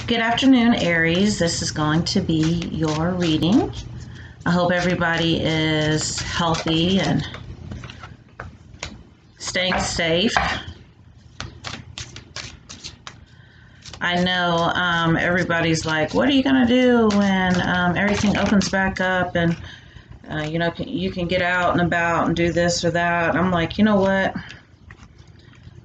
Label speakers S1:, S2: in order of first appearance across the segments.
S1: Good afternoon, Aries. This is going to be your reading. I hope everybody is healthy and staying safe. I know everybody's like, what are you going to do when everything opens back up and you can get out and about and do this or that. I'm like, you know what?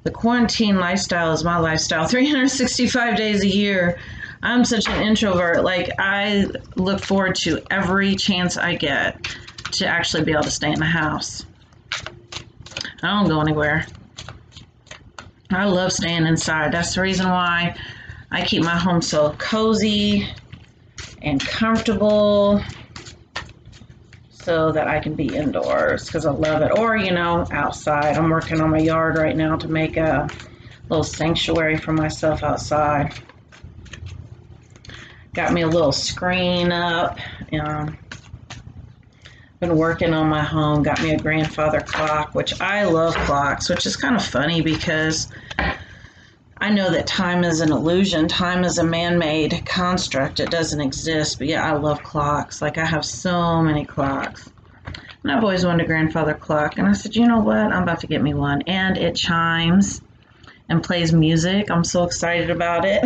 S1: The quarantine lifestyle is my lifestyle, 365 days a year. I'm such an introvert. Like, I look forward to every chance I get to actually be able to stay in the house. I don't go anywhere. I love staying inside. That's the reason why I keep my home so cozy and comfortable, so that I can be indoors, because I love it. Or, outside. I'm working on my yard right now to make a little sanctuary for myself outside. Got me a little screen up. Been working on my home. Got me a grandfather clock, which I love clocks, which is kind of funny because I know that time is an illusion. Time is a man-made construct. It doesn't exist. But yeah, I love clocks. Like, I have so many clocks. And I've always wanted a grandfather clock. And I said, you know what? I'm about to get me one. And it chimes and plays music. I'm so excited about it.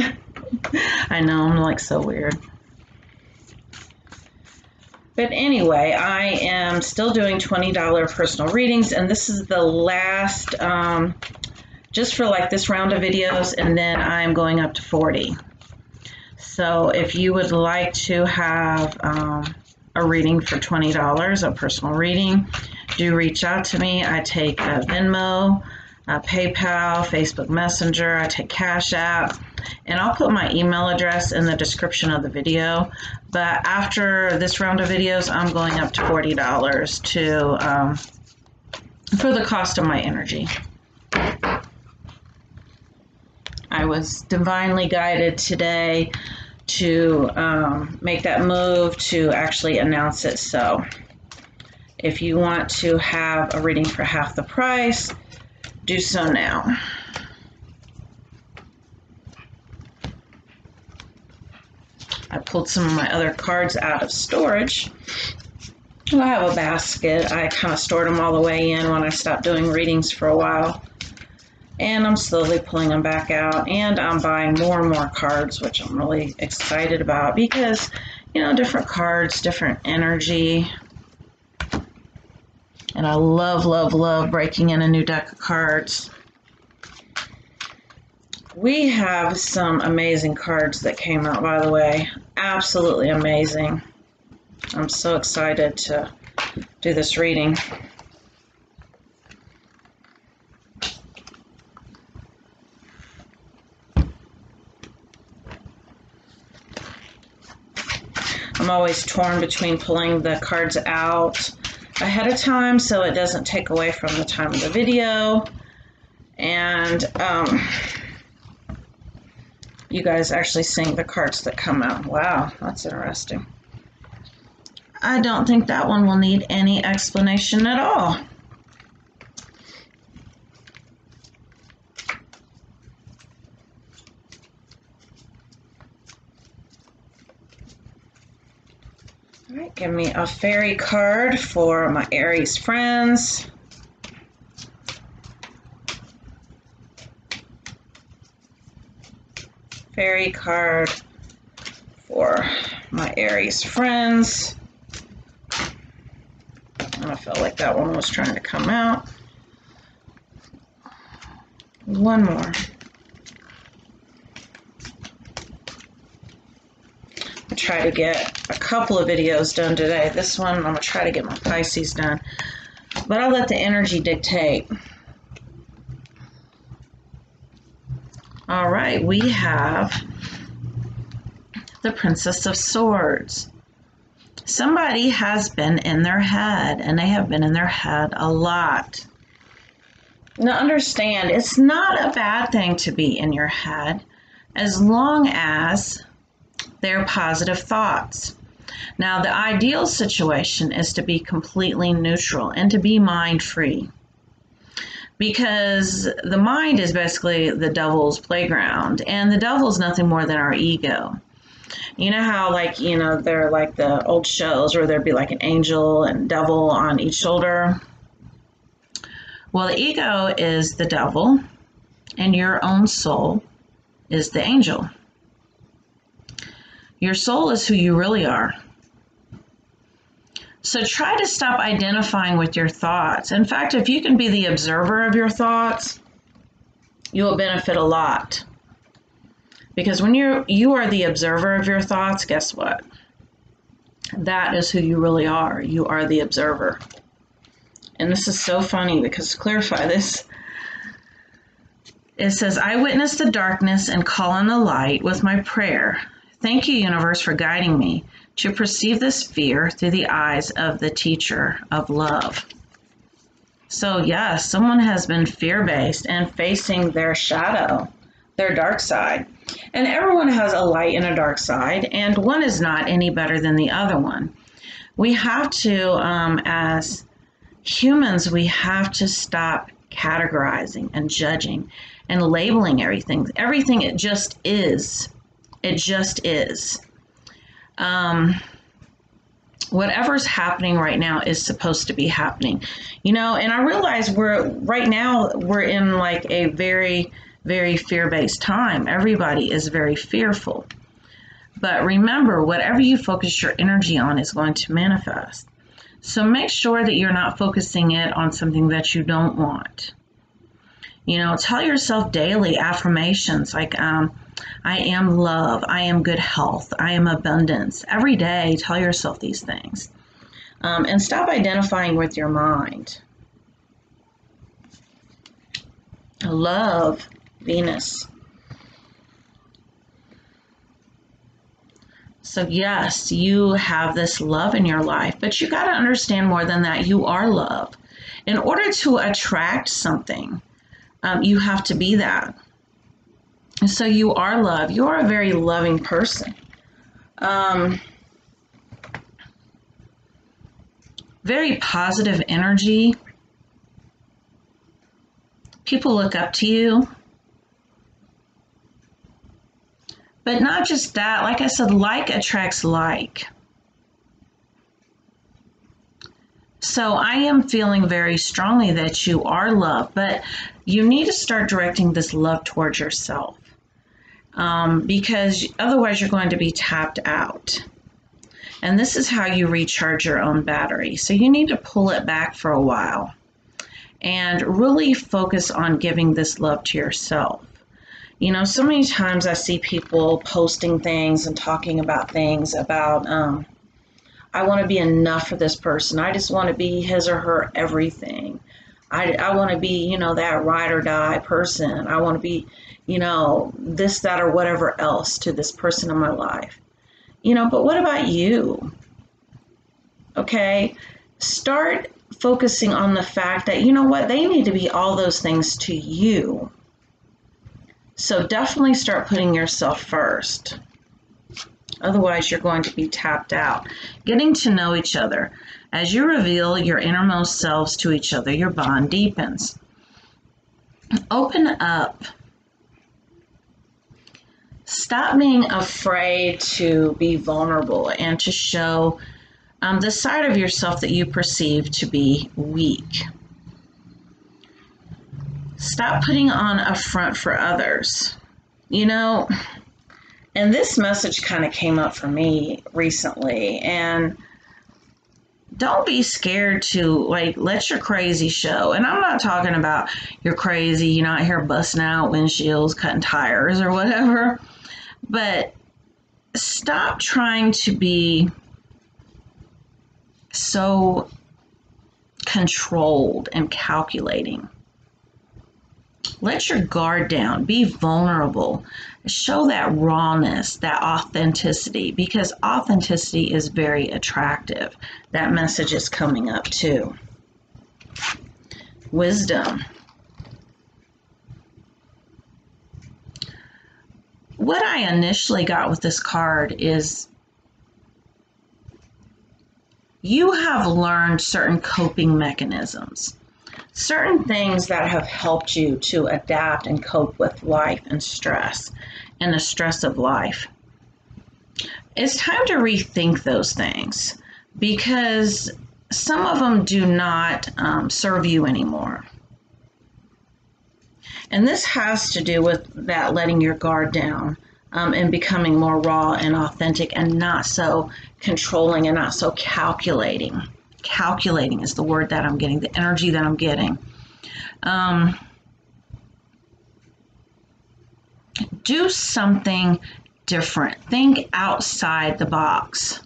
S1: I know, I'm like so weird. But anyway, I am still doing $20 personal readings. And this is the last... just for like this round of videos, and then I'm going up to 40. So if you would like to have a reading for $20, a personal reading, do reach out to me. I take Venmo, PayPal, Facebook Messenger, I take Cash App, and I'll put my email address in the description of the video. But after this round of videos, I'm going up to $40 for the cost of my energy. I was divinely guided today to make that move to actually announce it. So if you want to have a reading for half the price, do so now. I pulled some of my other cards out of storage. I have a basket. I kind of stored them all the way in when I stopped doing readings for a while. And I'm slowly pulling them back out, and I'm buying more and more cards, which I'm really excited about because, different cards, different energy. And I love, love, love breaking in a new deck of cards. We have some amazing cards that came out, by the way. Absolutely amazing. I'm so excited to do this reading. I'm always torn between pulling the cards out ahead of time so it doesn't take away from the time of the video, and you guys actually seeing the cards that come out. Wow, that's interesting. I don't think that one will need any explanation at all. All right, give me a fairy card for my Aries friends. Fairy card for my Aries friends. I felt like that one was trying to come out. One more. Try to get a couple of videos done today. This one, I'm going to try to get my Pisces done. But I'll let the energy dictate. All right, we have the Princess of Swords. Somebody has been in their head, and they have been in their head a lot. Now understand, it's not a bad thing to be in your head as long as they're positive thoughts. Now, the ideal situation is to be completely neutral and to be mind-free. because the mind is basically the devil's playground, and the devil's nothing more than our ego. You know how, like, you know, they're like the old shows where there'd be like an angel and devil on each shoulder? Well, the ego is the devil, and your own soul is the angel. Your soul is who you really are. So try to stop identifying with your thoughts. In fact, if you can be the observer of your thoughts, you will benefit a lot. Because when you are the observer of your thoughts, guess what? That is who you really are. You are the observer. And this is so funny because to clarify this, it says, I witness the darkness and call on the light with my prayer. Thank you, universe, for guiding me to perceive this fear through the eyes of the teacher of love. So yes, someone has been fear-based and facing their shadow, their dark side. And everyone has a light and a dark side, and one is not any better than the other one. We have to, as humans, we have to stop categorizing and judging and labeling everything. Everything, it just is. It just is. Whatever's happening right now is supposed to be happening. You know, and I realize right now we're in like a very, very fear-based time. Everybody is very fearful. But remember, whatever you focus your energy on is going to manifest. So make sure that you're not focusing it on something that you don't want. You know, tell yourself daily affirmations like, I am love, I am good health, I am abundance. Every day, tell yourself these things. And stop identifying with your mind. Love, Venus. So yes, you have this love in your life, but you got to understand more than that. You are love. In order to attract something, you have to be that. So you are love. You are a very loving person. Very positive energy. People look up to you. But not just that. Like I said, like attracts like. So I am feeling very strongly that you are love, but you need to start directing this love towards yourself. Because otherwise you're going to be tapped out. And this is how you recharge your own battery. So you need to pull it back for a while and really focus on giving this love to yourself. You know, so many times I see people posting things and talking about things about, I want to be enough for this person. I just want to be his or her everything. I want to be, you know, that ride or die person. I want to be, you know, this, that, or whatever else to this person in my life. You know, but what about you? Okay, start focusing on the fact that, you know what, they need to be all those things to you. So definitely start putting yourself first. Otherwise, you're going to be tapped out. Getting to know each other. As you reveal your innermost selves to each other, your bond deepens. Open up. Stop being afraid to be vulnerable and to show the side of yourself that you perceive to be weak. Stop putting on a front for others. You know, and this message kind of came up for me recently, and don't be scared to, like, let your crazy show. And I'm not talking about you're crazy, you're not here busting out windshields, cutting tires or whatever, but stop trying to be so controlled and calculating. Let your guard down. Be vulnerable. Show that rawness, that authenticity, because authenticity is very attractive. That message is coming up too. Wisdom. What I initially got with this card is you have learned certain coping mechanisms. certain things that have helped you to adapt and cope with life and stress and the stress of life. It's time to rethink those things because some of them do not serve you anymore. And this has to do with that letting your guard down and becoming more raw and authentic and not so controlling and not so calculating. Calculating is the word that I'm getting, the energy that I'm getting. Do something different. Think outside the box.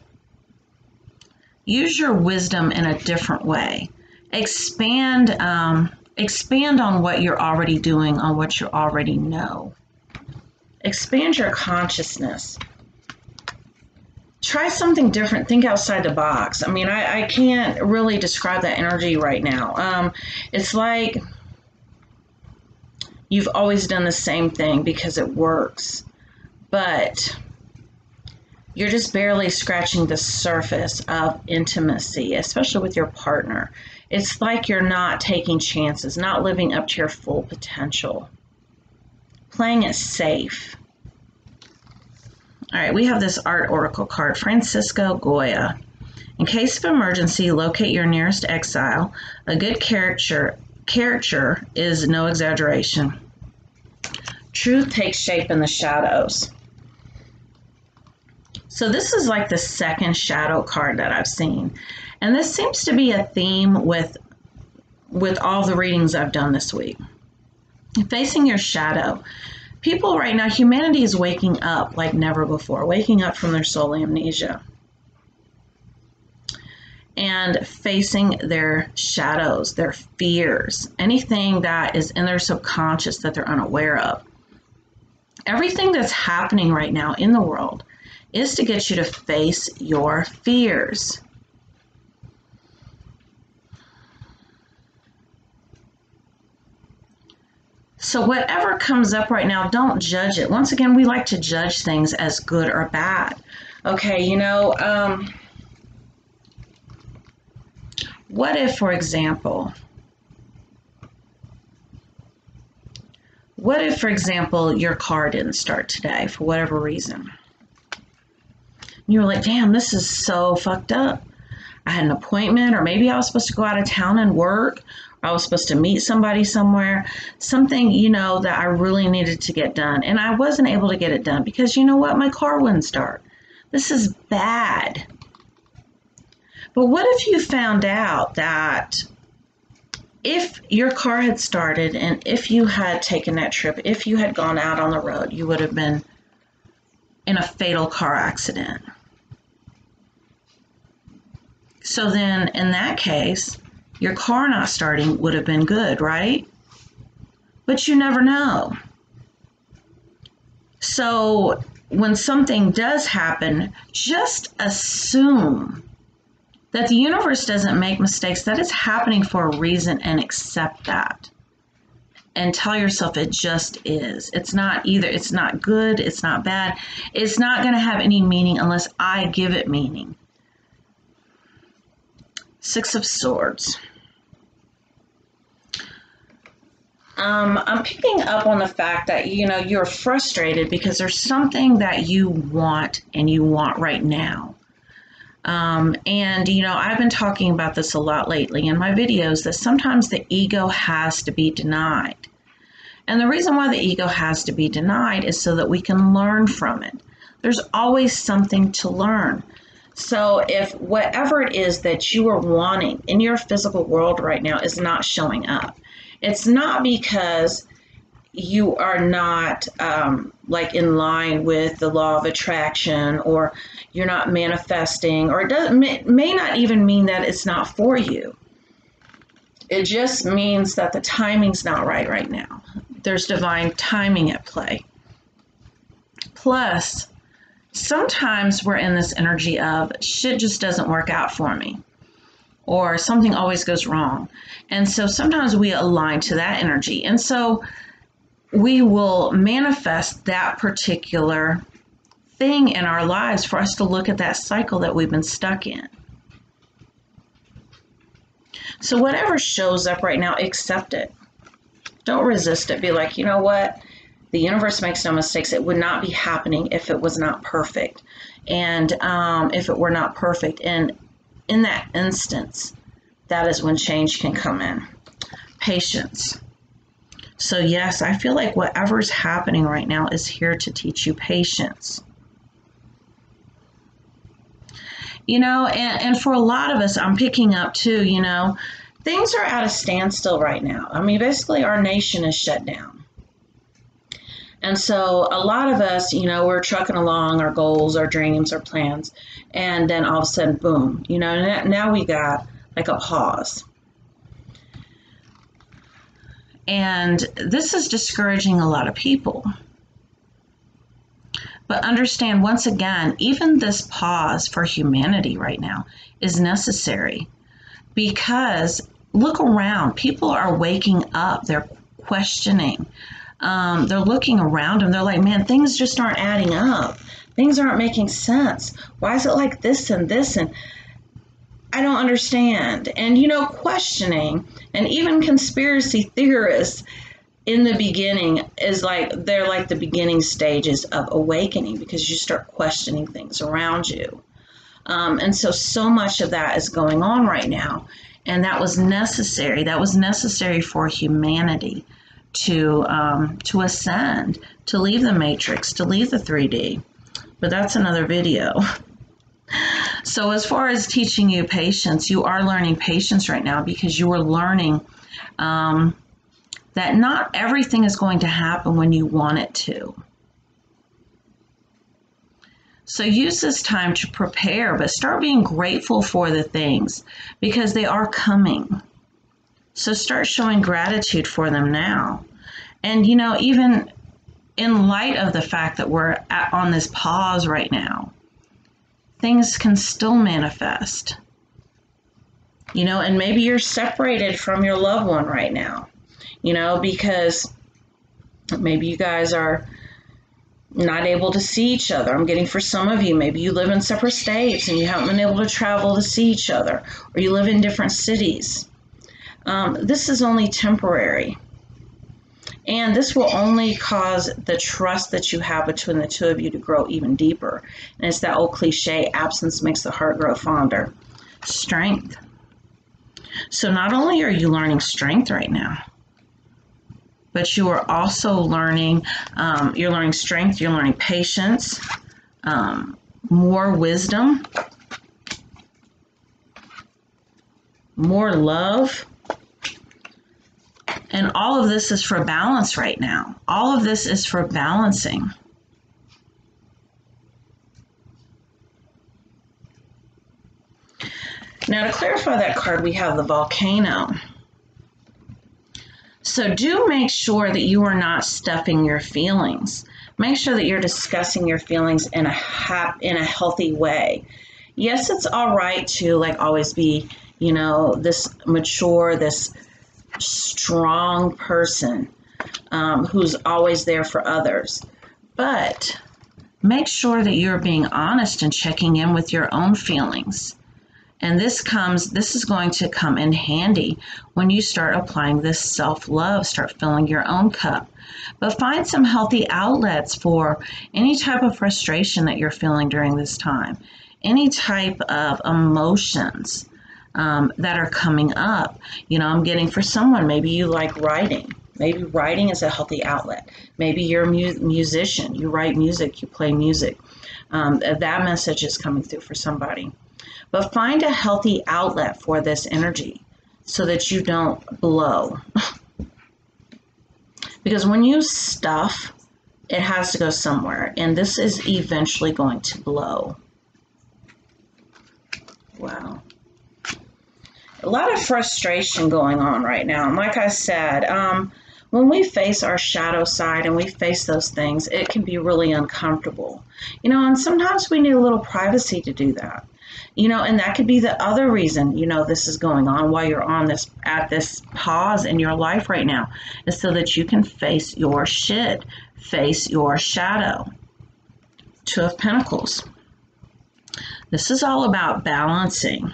S1: Use your wisdom in a different way. Expand on what you're already doing, on what you already know. Expand your consciousness. Try something different. Think outside the box. I mean, I can't really describe that energy right now. It's like you've always done the same thing because it works, but you're just barely scratching the surface of intimacy, especially with your partner. It's like you're not taking chances, not living up to your full potential, playing it safe. All right, we have this art oracle card, Francisco Goya. In case of emergency, locate your nearest exile. A good caricature is no exaggeration. Truth takes shape in the shadows. So this is like the second shadow card that I've seen. And this seems to be a theme with all the readings I've done this week. Facing your shadow. People right now, humanity is waking up like never before, waking up from their soul amnesia and facing their shadows, their fears, anything that is in their subconscious that they're unaware of. Everything that's happening right now in the world is to get you to face your fears. So whatever comes up right now, don't judge it. Once again, we like to judge things as good or bad. Okay, what if, for example, your car didn't start today for whatever reason? You were like, damn, this is so fucked up. I had an appointment, or maybe I was supposed to go out of town and work. I was supposed to meet somebody somewhere, something, that I really needed to get done. And I wasn't able to get it done because you know what? My car wouldn't start. This is bad. But what if you found out that if your car had started and if you had taken that trip, if you had gone out on the road, you would have been in a fatal car accident? So then in that case, your car not starting would have been good, right? But you never know. So when something does happen, just assume that the universe doesn't make mistakes, that it's happening for a reason, and accept that. And tell yourself it just is. It's not either. It's not good. It's not bad. It's not going to have any meaning unless I give it meaning. Six of Swords. I'm picking up on the fact that, you're frustrated because there's something that you want and you want right now. I've been talking about this a lot lately in my videos, that sometimes the ego has to be denied. And the reason why the ego has to be denied is so that we can learn from it. There's always something to learn. So if whatever it is that you are wanting in your physical world right now is not showing up, it's not because you are not in line with the law of attraction, or you're not manifesting, or it may not even mean that it's not for you. It just means that the timing's not right now. There's divine timing at play. Plus, sometimes we're in this energy of shit just doesn't work out for me, or something always goes wrong. And so sometimes we align to that energy. And so we will manifest that particular thing in our lives for us to look at that cycle that we've been stuck in. So whatever shows up right now, accept it. Don't resist it. Be like, you know what? The universe makes no mistakes. It would not be happening if it was not perfect. And if it were not perfect. And in that instance, that is when change can come in. Patience. So yes, I feel like whatever's happening right now is here to teach you patience. You know, and for a lot of us, I'm picking up too, you know, things are at a standstill right now. I mean, basically our nation is shut down. And so a lot of us, you know, we're trucking along our goals, our dreams, our plans, and then all of a sudden, boom, you know, now we got like a pause. And this is discouraging a lot of people. But understand, once again, even this pause for humanity right now is necessary, because look around. People are waking up. They're questioning. They're looking around and they're like, man, things just aren't adding up. Things aren't making sense. Why is it like this and this? And I don't understand. And, you know, questioning, and even conspiracy theorists in the beginning is like, they're like the beginning stages of awakening, because you start questioning things around you. And so much of that is going on right now. And that was necessary. That was necessary for humanity to ascend, to leave the matrix, to leave the 3D. But that's another video. So as far as teaching you patience, you are learning patience right now, because you are learning that not everything is going to happen when you want it to. So use this time to prepare, but start being grateful for the things, because they are coming. So start showing gratitude for them now. And, you know, even in light of the fact that we're on this pause right now, things can still manifest. You know, and maybe you're separated from your loved one right now, you know, because maybe you guys are not able to see each other. I'm getting for some of you, maybe you live in separate states and you haven't been able to travel to see each other, or you live in different cities. This is only temporary. And this will only cause the trust that you have between the two of you to grow even deeper. And it's that old cliche, absence makes the heart grow fonder. Strength. So not only are you learning strength right now, but you are also learning, you're learning strength, you're learning patience, more wisdom, more love. And all of this is for balance right now. All of this is for balancing. Now, to clarify that card, we have the volcano. So do make sure that you are not stuffing your feelings. Make sure that you're discussing your feelings in a healthy way. Yes, it's all right to like always be, you know, this mature, this strong person who's always there for others. But make sure that you're being honest and checking in with your own feelings. And this is going to come in handy when you start applying this self-love, start filling your own cup. But find some healthy outlets for any type of frustration that you're feeling during this time, any type of emotions that are coming up. You know, I'm getting for someone, maybe you like writing. Maybe writing is a healthy outlet. Maybe you're a musician, you write music, you play music. That message is coming through for somebody. But find a healthy outlet for this energy so that you don't blow. Because when you stuff, it has to go somewhere. And this is eventually going to blow. Wow. A lot of frustration going on right now. And like I said, when we face our shadow side and we face those things, it can be really uncomfortable. You know, and sometimes we need a little privacy to do that. You know, and that could be the other reason, you know, this is going on while you're on this, at this pause in your life right now, is so that you can face your shit, face your shadow. Two of Pentacles. This is all about balancing.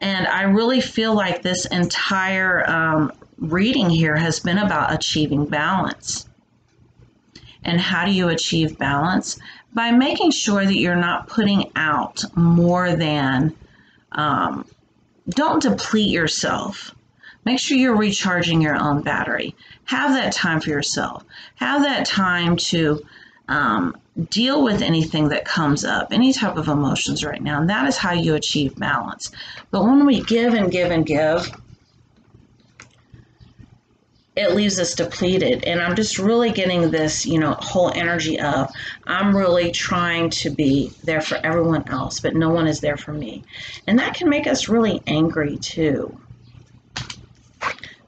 S1: And I really feel like this entire reading here has been about achieving balance. And how do you achieve balance? By making sure that you're not putting out more than, don't deplete yourself. Make sure you're recharging your own battery. Have that time for yourself. Have that time to deal with anything that comes up, any type of emotions right now. And that is how you achieve balance. But when we give and give and give, it leaves us depleted. And I'm just really getting this, whole energy of I'm really trying to be there for everyone else, but no one is there for me. And that can make us really angry too.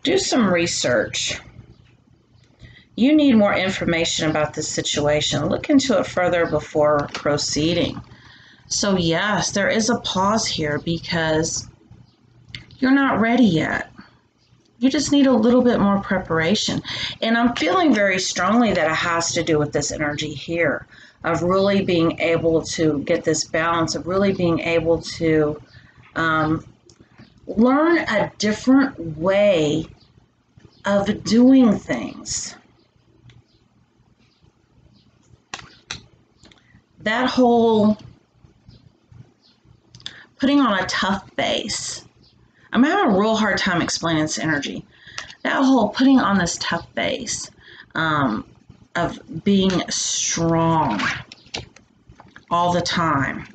S1: Do some research. You need more information about this situation. Look into it further before proceeding. So yes, there is a pause here because you're not ready yet. You just need a little bit more preparation. And I'm feeling very strongly that it has to do with this energy here of really being able to get this balance, of really being able to learn a different way of doing things. That whole putting on a tough face. I'm having a real hard time explaining this energy. That whole putting on this tough face of being strong all the time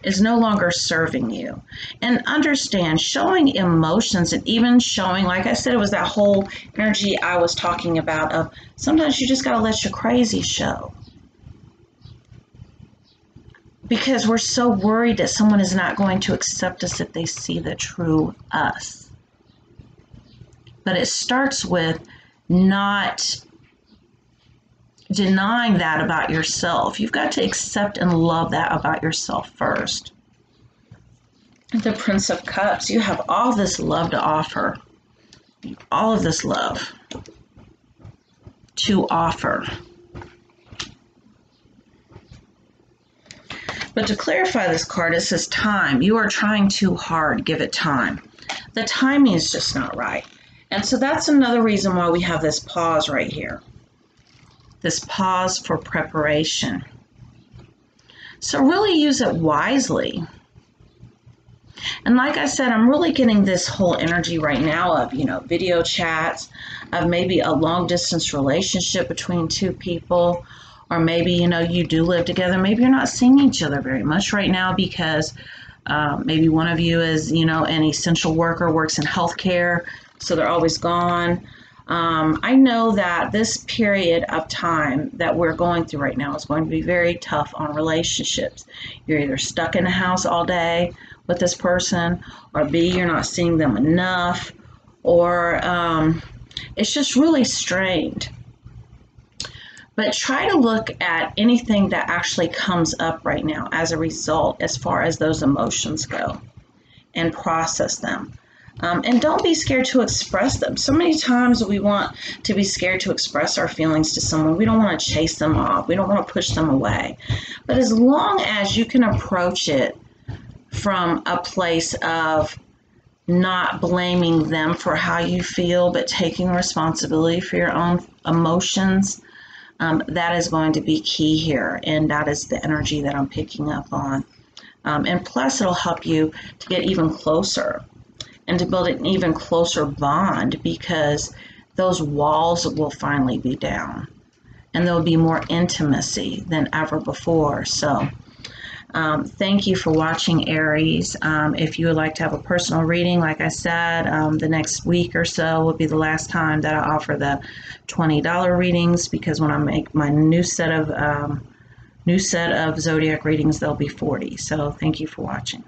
S1: is no longer serving you. And understand, showing emotions and even showing, like I said, it was that whole energy I was talking about of sometimes you just got to let your crazy show. Because we're so worried that someone is not going to accept us if they see the true us. But it starts with not denying that about yourself. You've got to accept and love that about yourself first. The Prince of Cups, you have all this love to offer. All of this love to offer. But to clarify this card, it says time. You are trying too hard. Give it time. The timing is just not right. And so that's another reason why we have this pause right here. This pause for preparation. So really use it wisely. And like I said, I'm really getting this whole energy right now of, video chats, of maybe a long distance relationship between two people. Or maybe, you do live together. Maybe you're not seeing each other very much right now because maybe one of you is, an essential worker, works in healthcare, so they're always gone. I know that this period of time that we're going through right now is going to be very tough on relationships. You're either stuck in the house all day with this person, or B, you're not seeing them enough, or it's just really strained. But try to look at anything that actually comes up right now as a result as far as those emotions go and process them. And don't be scared to express them. So many times we want to be scared to express our feelings to someone. We don't want to chase them off. We don't want to push them away. But as long as you can approach it from a place of not blaming them for how you feel, but taking responsibility for your own emotions, that is going to be key here, and that is the energy that I'm picking up on. And plus, it'll help you to get even closer and to build an even closer bond because those walls will finally be down and there'll be more intimacy than ever before. So thank you for watching, Aries. If you would like to have a personal reading, like I said, the next week or so will be the last time that I offer the $20 readings, because when I make my new set of zodiac readings, they'll be $40. So thank you for watching.